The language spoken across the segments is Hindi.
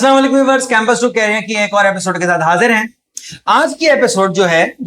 अस्सलाम वालेकुम व्यूअर्स, कैंपस टू कैरियर की एक और एपिसोड के साथ हाजिर हैं। आज की एपिसोड जो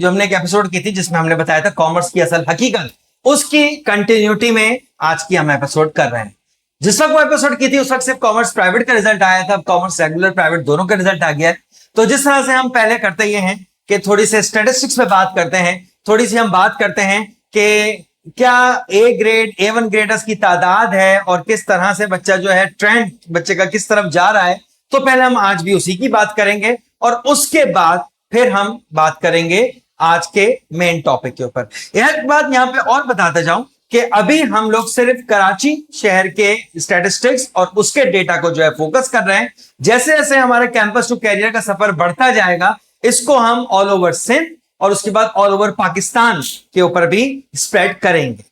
हमने एक एपिसोड की थी जिसमें हमने बताया था कॉमर्स की असल हकीकत, उसकी कंटिन्यूटी में आज की हम एपिसोड कर रहे हैं। जिस वक्त वो एपिसोड की थी उस वक्त सिर्फ कॉमर्स प्राइवेट का रिजल्ट आया था, अब कॉमर्स रेगुलर प्राइवेट दोनों का रिजल्ट आ गया है। तो जिस तरह से हम पहले करते ये हैं कि थोड़ी सी स्टेटिस्टिक्स पे बात करते हैं, थोड़ी सी हम बात करते हैं कि क्या ए ग्रेड A1 ग्रेडर्स की तादाद है और किस तरह से बच्चा जो है ट्रेंड बच्चे का किस तरफ जा रहा है। तो पहले हम आज भी उसी की बात करेंगे और उसके बाद फिर हम बात करेंगे आज के मेन टॉपिक के ऊपर। एक बात यहां पे और बताता जाऊं कि अभी हम लोग सिर्फ कराची शहर के स्टैटिस्टिक्स और उसके डेटा को जो है फोकस कर रहे हैं। जैसे जैसे हमारा कैंपस टू कैरियर का सफर बढ़ता जाएगा, इसको हम ऑल ओवर सिंध और उसके बाद ऑल ओवर पाकिस्तान के ऊपर भी स्प्रेड करेंगे।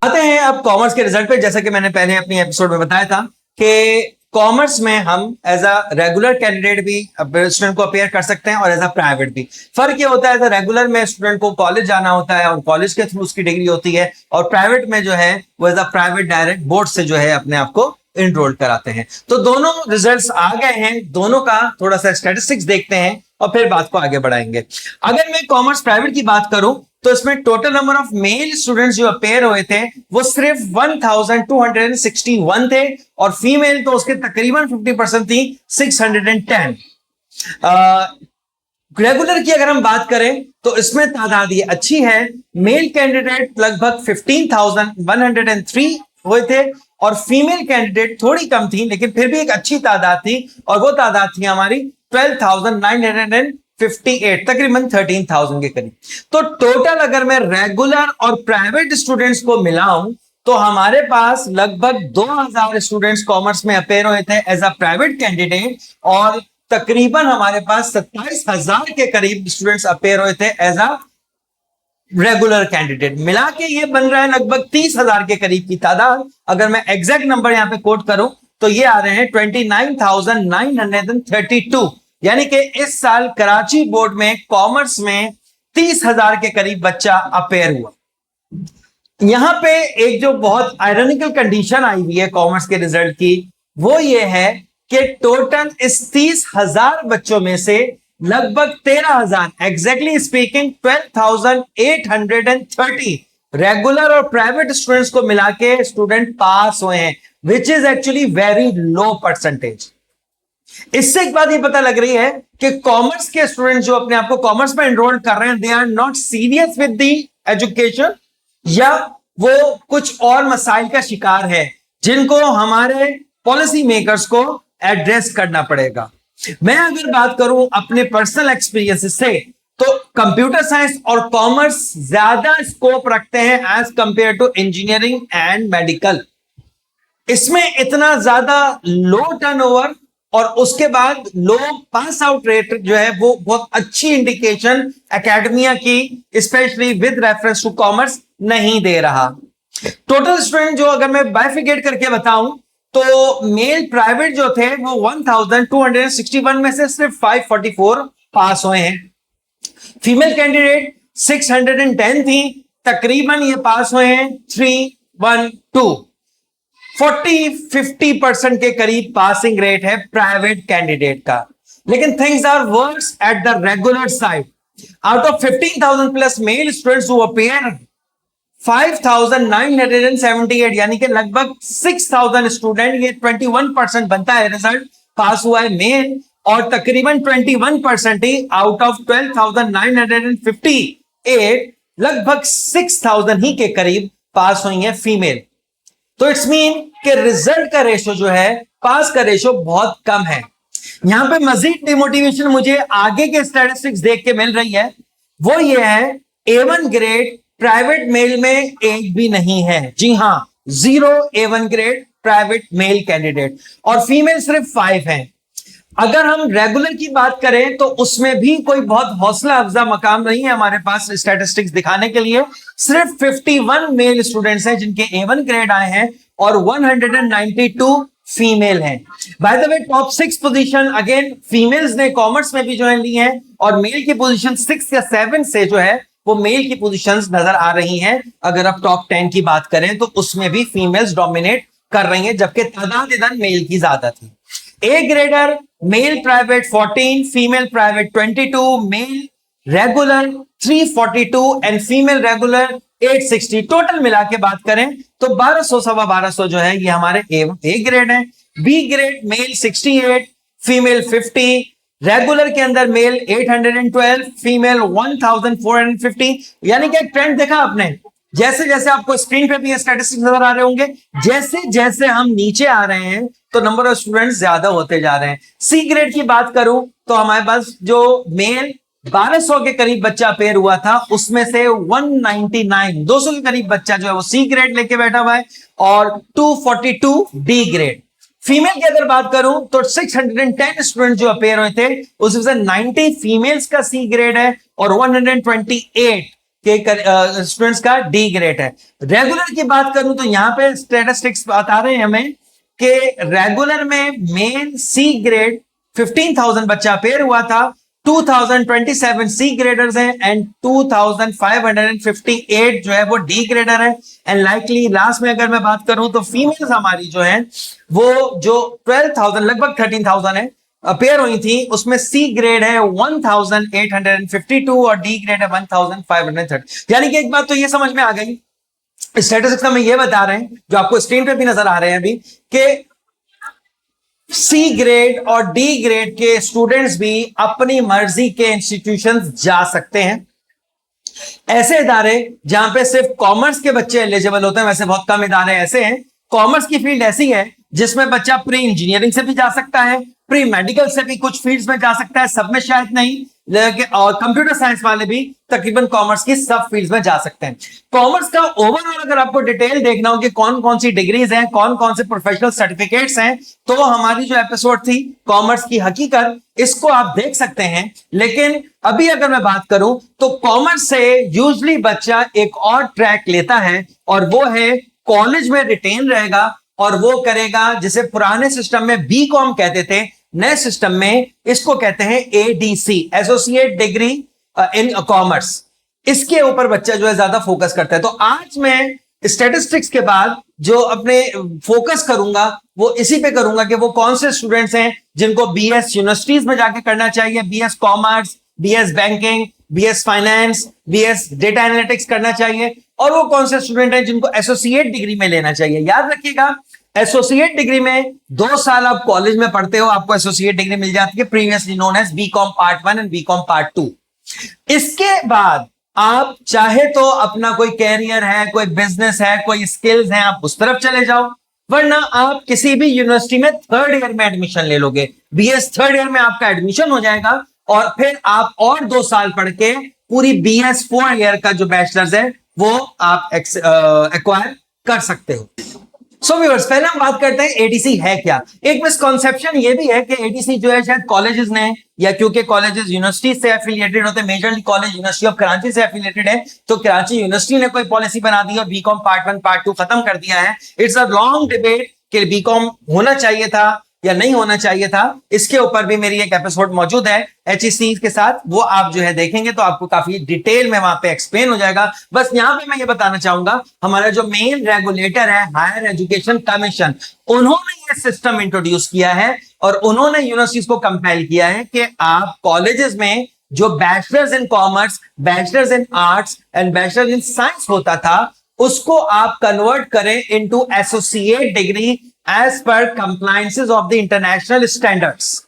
आते हैं अब कॉमर्स के रिजल्ट पे। जैसा कि मैंने पहले अपनी एपिसोड में बताया था कि कॉमर्स में हम एज अ रेगुलर कैंडिडेट भी स्टूडेंट को अपेयर कर सकते हैं और एज अ प्राइवेट भी। फर्क ये होता है एज अ रेगुलर में स्टूडेंट को कॉलेज जाना होता है और कॉलेज के थ्रू उसकी डिग्री होती है, और प्राइवेट में जो है वो as a private direct board से जो है अपने आप को इनरोल कराते हैं। तो दोनों रिजल्ट्स आ गए हैं, दोनों का थोड़ा सा स्टैटिस्टिक्स देखते हैं और फिर बात को आगे बढ़ाएंगे। अगर मैं कॉमर्स प्राइवेट की बात करूं तो इसमें total number of male students जो अपेयर हुए थे वो सिर्फ 1261 थे और फीमेल तो उसके तकरीबन 50% थी, 610। रेगुलर की अगर हम बात करें तो इसमें तादाद ये अच्छी है। मेल कैंडिडेट लगभग 15,103 हुए थे और फीमेल कैंडिडेट थोड़ी कम थी, लेकिन फिर भी एक अच्छी तादाद थी और वो तादाद थी हमारी 12,958, तकरीबन 13,000 के करीब। तो टोटल अगर मैं रेगुलर और प्राइवेट स्टूडेंट्स को मिलाऊं तो हमारे पास लगभग 2,000 स्टूडेंट्स कॉमर्स में अपेयर हुए थे एज अ प्राइवेट कैंडिडेट और तकरीबन हमारे पास 27,000 के करीब स्टूडेंट्स अपेयर हुए थे एज अ रेगुलर कैंडिडेट। मिला के ये बन रहा है लगभग 30,000 के करीब की तादाद। अगर मैं एग्जैक्ट नंबर यहां पे कोट करूं तो ये आ रहे हैं 29,932, यानी कि इस साल कराची बोर्ड में कॉमर्स में 30,000 के करीब बच्चा अपेयर हुआ। यहां पे एक जो बहुत आयरनिकल कंडीशन आई हुई है कॉमर्स के रिजल्ट की, वो ये है कि टोटल इस 30,000 बच्चों में से लगभग 13,000, एग्जैक्टली स्पीकिंग 12,830 रेगुलर और प्राइवेट स्टूडेंट्स को मिला के स्टूडेंट पास हुए हैं, which is actually very low percentage. इससे एक बात ये पता लग रही है कि कॉमर्स के स्टूडेंट जो अपने आप को कॉमर्स में एनरोल कर रहे हैं, they are not serious with the education, या वो कुछ और मसाइल का शिकार है जिनको हमारे पॉलिसी मेकर्स को एड्रेस करना पड़ेगा। मैं अगर बात करूं अपने पर्सनल एक्सपीरियंस से तो कंप्यूटर साइंस और कॉमर्स ज्यादा स्कोप रखते हैं as compare to engineering and medical. इसमें इतना ज्यादा लो टर्नओवर और उसके बाद लो पास आउट रेट जो है वो बहुत अच्छी इंडिकेशन एकेडमिया की specially with reference to commerce नहीं दे रहा। टोटल स्टूडेंट जो अगर मैं बाइफिकेट करके बताऊं तो मेल प्राइवेट जो थे वो 1261 में से सिर्फ 544 पास हुए हैं। फीमेल कैंडिडेट 610 थी, तकरीबन ये पास हुए हैं 312। 40-50% के करीब पासिंग रेट है प्राइवेट कैंडिडेट का। लेकिन things are worse at the regular side. Out of 15,000 plus male students who appear, 5,978 यानी कि लगभग 6,000 स्टूडेंट, ये 21% बनता है, रिजल्ट पास हुआ है मेल, और तकरीबन 21% ही आउट ऑफ 12,958 लगभग 6,000 ही के करीब पास हुई है फीमेल। तो इट्स मीन कि रिजल्ट का रेशो जो है, पास का रेशो बहुत कम है। यहां पे मजीद डिमोटिवेशन मुझे आगे के स्टैटिस्टिक्स देख के मिल रही है, वो ये है A1 ग्रेड प्राइवेट मेल में एक भी नहीं है। जी हां, 0 A1 grade private male candidate और फीमेल सिर्फ 5 हैं। अगर हम रेगुलर की बात करें तो उसमें भी कोई बहुत हौसला अफजा मकाम नहीं है हमारे पास स्टैटिस्टिक्स दिखाने के लिए। सिर्फ 51 मेल स्टूडेंट्स हैं जिनके A1 ग्रेड आए हैं और 192 फीमेल हैं। By the way top 6 position again females ने कॉमर्स में भी ज्वाइन ली है और मेल की पोजीशन 6 या 7 से जो है वो मेल की पोजीशंस नजर आ रही हैं। अगर आप टॉप 10 की बात करें तो उसमें भी फीमेल्स डोमिनेट कर रही हैं, जबकि तादाद इधर मेल की ज्यादा थी। A grader male private 14, female private 22, male regular 342 and female regular 860। Total मिला के बात करें तो 1200 सवा 1200 जो है ये हमारे ए ग्रेड है। B grade male 68, female 50, regular के अंदर मेल 812, फीमेल 1450। यानी कि एक ट्रेंड देखा आपने, जैसे जैसे आपको स्क्रीन पे भी स्टैटिस्टिक्स नजर आ रहे होंगे, जैसे जैसे हम नीचे आ रहे हैं तो नंबर ऑफ स्टूडेंट्स ज्यादा होते जा रहे हैं। सी ग्रेड की बात करूं तो हमारे पास जो मेल 1200 के करीब बच्चा पेयर हुआ था, उसमें से 199 200 के करीब बच्चा जो है वो सी ग्रेड लेके बैठा हुआ है और 242 डी ग्रेड। फीमेल की अगर बात करूं तो 610 स्टूडेंट जो अपेयर हुए थे, उसमें से 90 फीमेल्स का सी ग्रेड है और 128 के स्टूडेंट्स का डी ग्रेड है। रेगुलर की बात करूं तो यहां पे स्टैटिस्टिक्स बता रहे हैं हमें कि रेगुलर में मेन सी ग्रेड 15,000 बच्चा अपेयर हुआ था, 2027 सी ग्रेडर्स हैं एंड 2558 जो है वो डी ग्रेडर है। एंड लाइकली लास्ट में अगर मैं बात करूं तो फीमेल्स हमारी जो है वो जो 12,000 लगभग 13,000 है अपेयर हुई थी, उसमें सी ग्रेड है 1852 और डी ग्रेड है 1530। यानी कि एक बात तो ये समझ में आ गई, स्टैटिस्टिक्स में ये बता रहे हैं जो आपको स्क्रीन पे भी नजर आ रहे हैं अभी कि सी ग्रेड और डी ग्रेड के स्टूडेंट्स भी अपनी मर्जी के इंस्टीट्यूशंस जा सकते हैं। ऐसे इदारे जहां पे सिर्फ कॉमर्स के बच्चे एलिजिबल होते हैं, वैसे बहुत कम इदारे ऐसे हैं। कॉमर्स की फील्ड ऐसी है जिसमें बच्चा प्री इंजीनियरिंग से भी जा सकता है, प्री मेडिकल से भी कुछ फील्ड्स में जा सकता है, सब में शायद नहीं, और कंप्यूटर साइंस वाले भी तकरीबन कॉमर्स की सब फील्ड्स में जा सकते हैं। कॉमर्स का ओवरऑल अगर आपको डिटेल देखना हो कि कौन कौन सी डिग्रीज हैं, कौन कौन से प्रोफेशनल सर्टिफिकेट्स हैं, तो हमारी जो एपिसोड थी कॉमर्स की हकीकत, इसको आप देख सकते हैं। लेकिन अभी अगर मैं बात करूं तो कॉमर्स से यूजली बच्चा एक और ट्रैक लेता है और वो है कॉलेज में रिटेन रहेगा और वो करेगा जिसे पुराने सिस्टम में बी कॉम कहते थे, नए सिस्टम में इसको कहते हैं ADC, associate degree in commerce. इसके ऊपर बच्चा जो है ज्यादा फोकस करता है। तो आज मैं स्टैटिस्टिक्स के बाद जो अपने फोकस करूंगा वो इसी पे करूंगा कि वो कौन से स्टूडेंट्स हैं जिनको बीएस यूनिवर्सिटीज में जाके करना चाहिए, BS commerce, BS banking, BS finance, BS data analytics करना चाहिए, और वो कौन से स्टूडेंट हैं जिनको एसोसिएट डिग्री में लेना चाहिए। याद रखिएगा, एसोसिएट डिग्री में 2 साल आप कॉलेज में पढ़ते हो, आपको एसोसिएट डिग्री मिल जाती है, previously known as BCom part 1 and BCom part 2। इसके बाद आप चाहे तो अपना कोई कैरियर है, कोई बिजनेस है, कोई स्किल्स हैं, आप उस तरफ चले जाओ, वरना आप किसी भी यूनिवर्सिटी में 3rd ईयर में एडमिशन ले लोगे। बीएस 3rd ईयर में आपका एडमिशन हो जाएगा और फिर आप और 2 साल पढ़ के पूरी बीएस 4 ईयर का जो बैचलर्स है वो आप एक्वायर कर सकते हो। सो व्यूअर्स, पहले हम बात करते हैं एडीसी है क्या। एक मिसकॉन्सेप्शन ये भी है कि एडीसी जो है शायद कॉलेजेस ने, या क्योंकि कॉलेजेस यूनिवर्सिटी से एफिलिएटेड होते हैं, majorly college university of Karachi से एफिलिएटेड है, तो कराची यूनिवर्सिटी ने कोई पॉलिसी बना दी और बीकॉम पार्ट 1 पार्ट 2 खत्म कर दिया है। इट्स अ लॉन्ग डिबेट कि बीकॉम होना चाहिए था या नहीं होना चाहिए था। इसके ऊपर भी मेरी एक एपिसोड मौजूद है एचईसी के साथ, वो आप जो है देखेंगे तो आपको काफी डिटेल में वहां पे एक्सप्लेन हो जाएगा। बस यहां पे मैं ये बताना चाहूंगा, हमारा जो मेन रेगुलेटर है हायर एजुकेशन कमीशन, उन्होंने ये सिस्टम इंट्रोड्यूस किया है और उन्होंने यूनिवर्सिटीज को कंपेल किया है कि आप कॉलेजेस में जो bachelors in commerce, bachelors in arts and bachelors in science होता था, उसको आप कन्वर्ट करें into associate degree as per compliances of the international standards.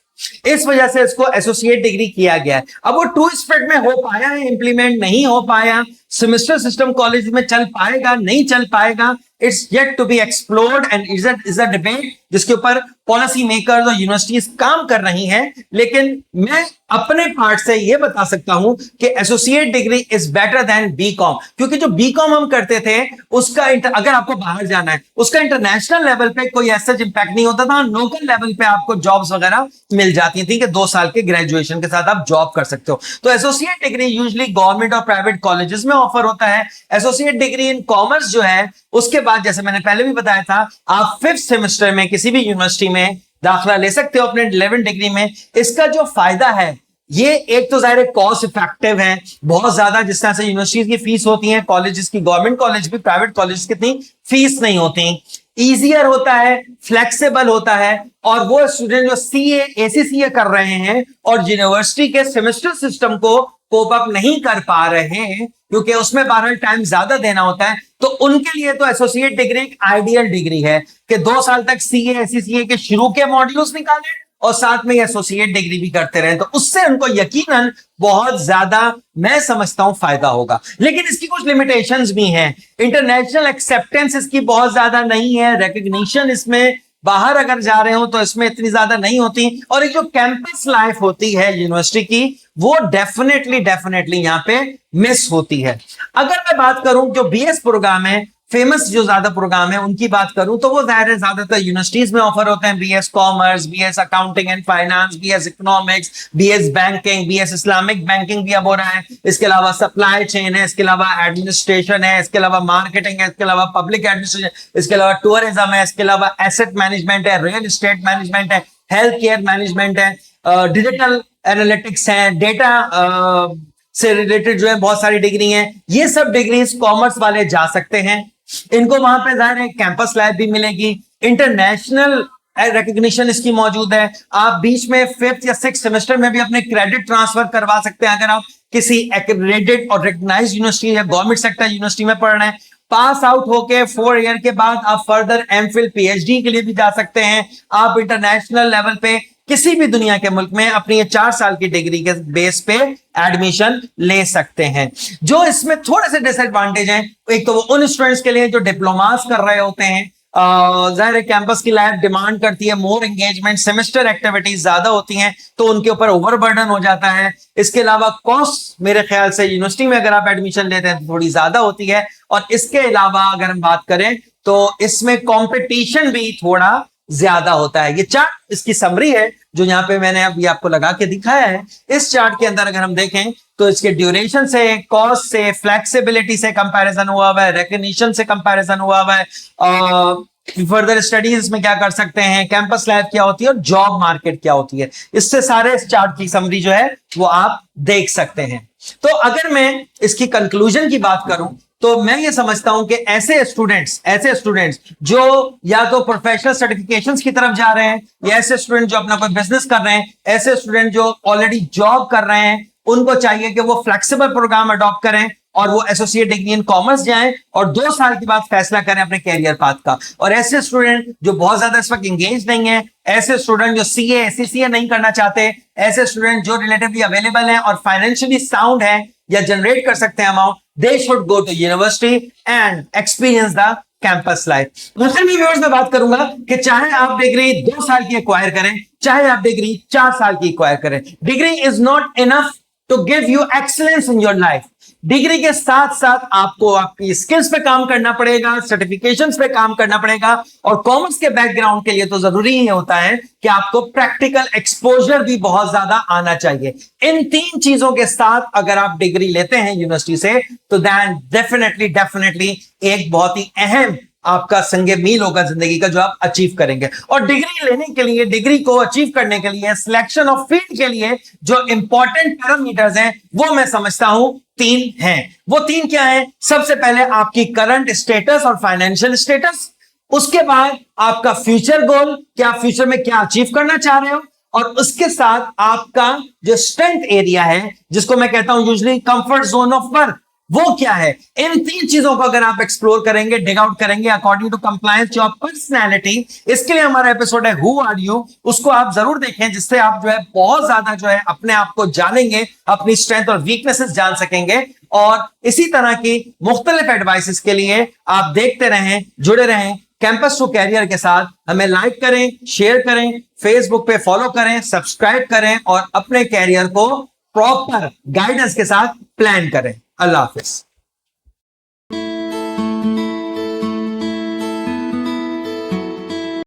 इस वजह से इसको एसोसिएट डिग्री किया गया है। अब वो 2 स्टेट में हो पाया है इंप्लीमेंट, नहीं हो पाया, सेमेस्टर सिस्टम कॉलेज में चल पाएगा नहीं चल पाएगा, it's yet to be explored and is a debate जिसके ऊपर पॉलिसी मेकर्स और यूनिवर्सिटीज काम कर रही हैं। लेकिन मैं अपने पार्ट से यह बता सकता हूं कि associate degree is better than BCom, क्योंकि जो बीकॉम हम करते थे उसका अगर आपको बाहर जाना है, उसका इंटरनेशनल लेवल पे कोई ऐसा इंपैक्ट नहीं होता था, लोकल लेवल पे आपको जॉब्स वगैरह मिल जाती थी कि 2 साल के ग्रेजुएशन के साथ आप जॉब कर सकते हो। तो एसोसिएट डिग्री यूजुअली गवर्नमेंट और प्राइवेट कॉलेजेस में ऑफर होता है। एसोसिएट डिग्री इन कॉमर्स जो है, उसके बाद जैसे मैंने पहले भी बताया था, आप 5th सेमेस्टर में किसी भी यूनिवर्सिटी में दाखिला ले सकते हो अपने 11 डिग्री में। इसका जो फायदा है ये एक तो जाहिर कॉस्ट इफेक्टिव है बहुत ज्यादा, जिस तरह से यूनिवर्सिटीज की फीस होती है, कॉलेजेस की, गवर्नमेंट कॉलेज भी, प्राइवेट कॉलेज की इतनी फीस नहीं होती। इजियर होता है, फ्लेक्सिबल होता है, और वो स्टूडेंट जो सीए एसीसीए कर रहे हैं और यूनिवर्सिटी के सेमेस्टर सिस्टम को कोप अप नहीं कर पा रहे हैं क्योंकि उसमें 12 टाइम ज्यादा देना होता है, तो उनके लिए तो एसोसिएट डिग्री एक आइडियल डिग्री है कि 2 साल तक सीए एसीसीए के शुरू के मॉड्यूल्स निकालें और साथ में एसोसिएट डिग्री भी करते रहे, तो उससे उनको यकीनन बहुत ज्यादा मैं समझता हूं फायदा होगा। लेकिन इसकी कुछ लिमिटेशंस भी हैं। इंटरनेशनल एक्सेप्टेंस इसकी बहुत ज्यादा नहीं है, रिकग्निशन इसमें बाहर अगर जा रहे हो तो इसमें इतनी ज्यादा नहीं होती, और एक जो कैंपस लाइफ होती है यूनिवर्सिटी की वो डेफिनेटली यहां पे मिस होती है। अगर मैं बात करूं जो बीएस प्रोग्राम है, फेमस जो ज्यादा प्रोग्राम है उनकी बात करूं तो वो ज्यादातर यूनिवर्सिटीज में ऑफर होते हैं। BS commerce, BS accounting and finance, BS economics, BS banking, BS Islamic banking भी अब हो रहा है, इसके अलावा सप्लाई चेन है, इसके अलावा एडमिनिस्ट्रेशन है, इसके अलावा मार्केटिंग है, इसके अलावा पब्लिक एडमिनिस्ट्रेशन, इसके अलावा टूरिज्म है, इसके अलावा एसेट मैनेजमेंट है, रियल एस्टेट मैनेजमेंट है, हेल्थ केयर मैनेजमेंट है, डिजिटल एनालिटिक्स है, डेटा से रिलेटेड जो है बहुत सारी डिग्री हैं। ये सब डिग्रीज कॉमर्स वाले जा सकते हैं, इनको वहां पे जाहिर है कैंपस लाइफ भी मिलेगी, इंटरनेशनल रिकग्निशन इसकी मौजूद है। आप बीच में 5th या 6th सेमेस्टर में भी अपने क्रेडिट ट्रांसफर करवा सकते हैं अगर आप किसी एक्रेडिटेड और रिकग्नाइज्ड यूनिवर्सिटी या गवर्नमेंट सेक्टर यूनिवर्सिटी में पढ़ रहे हैं। पास आउट होके 4 ईयर के बाद आप फर्दर एमफिल पीएचडी के लिए भी जा सकते हैं। आप इंटरनेशनल लेवल पे किसी भी दुनिया के मुल्क में अपनी ये 4 साल की डिग्री के बेस पे एडमिशन ले सकते हैं। जो इसमें थोड़े से डिसएडवांटेज हैं, एक तो वो उन स्टूडेंट्स के लिए जो डिप्लोमास कर रहे होते हैं, जाहिर है कैंपस की लाइफ डिमांड करती है मोर एंगेजमेंट, सेमेस्टर एक्टिविटीज ज्यादा होती हैं तो उनके ऊपर ओवरबर्डन हो जाता है। इसके अलावा कॉस्ट मेरे ख्याल से यूनिवर्सिटी में अगर आप एडमिशन लेते हैं तो थोड़ी ज्यादा होती है, और इसके अलावा अगर हम बात करें तो इसमें कंपटीशन भी थोड़ा ज्यादा होता है। ये चार्ट इसकी समरी है जो यहाँ पे मैंने अभी आपको लगा के दिखाया है। इस चार्ट के अंदर अगर हम देखें तो इसके ड्यूरेशन से, कॉस्ट से, फ्लेक्सिबिलिटी से कंपैरिजन हुआ हुआ है, रिकग्निशन से कंपैरिजन हुआ हुआ है, फर्दर स्टडीज में क्या कर सकते हैं, कैंपस लाइफ क्या होती है और जॉब मार्केट क्या होती है। इससे सारे इस चार्ट की समरी जो है वो आप देख सकते हैं। तो अगर मैं इसकी कंक्लूजन की बात करूं तो मैं ये समझता हूं कि ऐसे स्टूडेंट्स जो या तो प्रोफेशनल सर्टिफिकेशंस की तरफ जा रहे हैं, या ऐसे स्टूडेंट जो अपना कोई बिजनेस कर रहे हैं, ऐसे स्टूडेंट जो ऑलरेडी जॉब कर रहे हैं, उनको चाहिए कि वो फ्लेक्सिबल प्रोग्राम अडॉप्ट करें और वो एसोसिएट डिग्री इन कॉमर्स जाएं और 2 साल के बाद फैसला करें अपने कैरियर पाथ का। और ऐसे स्टूडेंट जो बहुत ज्यादा इस वक्त एंगेज नहीं है, ऐसे स्टूडेंट जो सीए एसीसीए नहीं करना चाहते, ऐसे स्टूडेंट जो रिलेटिवली अवेलेबल हैं और फाइनेंशियली साउंड है या जनरेट कर सकते हैं amount, they should go to university and experience the campus life. दूसरे भी व्यूअर्स में बात करूंगा कि चाहे आप डिग्री 2 साल की एक्वायर करें, चाहे आप डिग्री 4 साल की एक्वायर करें, degree is not enough to give you excellence in your life. Degree के साथ साथ आपको आपकी स्किल्स पे काम करना पड़ेगा, सर्टिफिकेशंस पे काम करना पड़ेगा, और कॉमर्स के बैकग्राउंड के लिए तो जरूरी ही होता है कि आपको प्रैक्टिकल एक्सपोजर भी बहुत ज्यादा आना चाहिए। इन 3 चीजों के साथ अगर आप डिग्री लेते हैं यूनिवर्सिटी से तो देन डेफिनेटली एक बहुत ही अहम आपका संगे मील होगा जिंदगी का जो आप अचीव करेंगे। और डिग्री लेने के लिए, डिग्री को अचीव करने के लिए, सिलेक्शन ऑफ फील्ड के लिए जो इंपॉर्टेंट पैरामीटर्स हैं वो मैं समझता हूं 3 हैं। वो 3 क्या है? सबसे पहले आपकी करंट स्टेटस और फाइनेंशियल स्टेटस, उसके बाद आपका फ्यूचर गोल, क्या आप फ्यूचर में क्या अचीव करना चाह रहे हो, और उसके साथ आपका जो स्ट्रेंथ एरिया है जिसको मैं कहता हूं usually comfort zone of work, वो क्या है। इन 3 चीजों को अगर आप एक्सप्लोर करेंगे, डिग आउट करेंगे according to compliance your personality, इसके लिए हमारा एपिसोड है हु आर यू, उसको आप जरूर देखें, जिससे आप जो है बहुत ज्यादा जो है अपने आप को जानेंगे, अपनी स्ट्रेंथ और वीकनेसेस जान सकेंगे। और इसी तरह की मुख्तलिफ एडवाइसेस के लिए आप देखते रहें, जुड़े रहें कैंपस टू कैरियर के साथ। हमें लाइक करें, शेयर करें, फेसबुक पे फॉलो करें, सब्सक्राइब करें और अपने कैरियर को प्रॉपर गाइडेंस के साथ प्लान करें। अल्लाह हाफिज।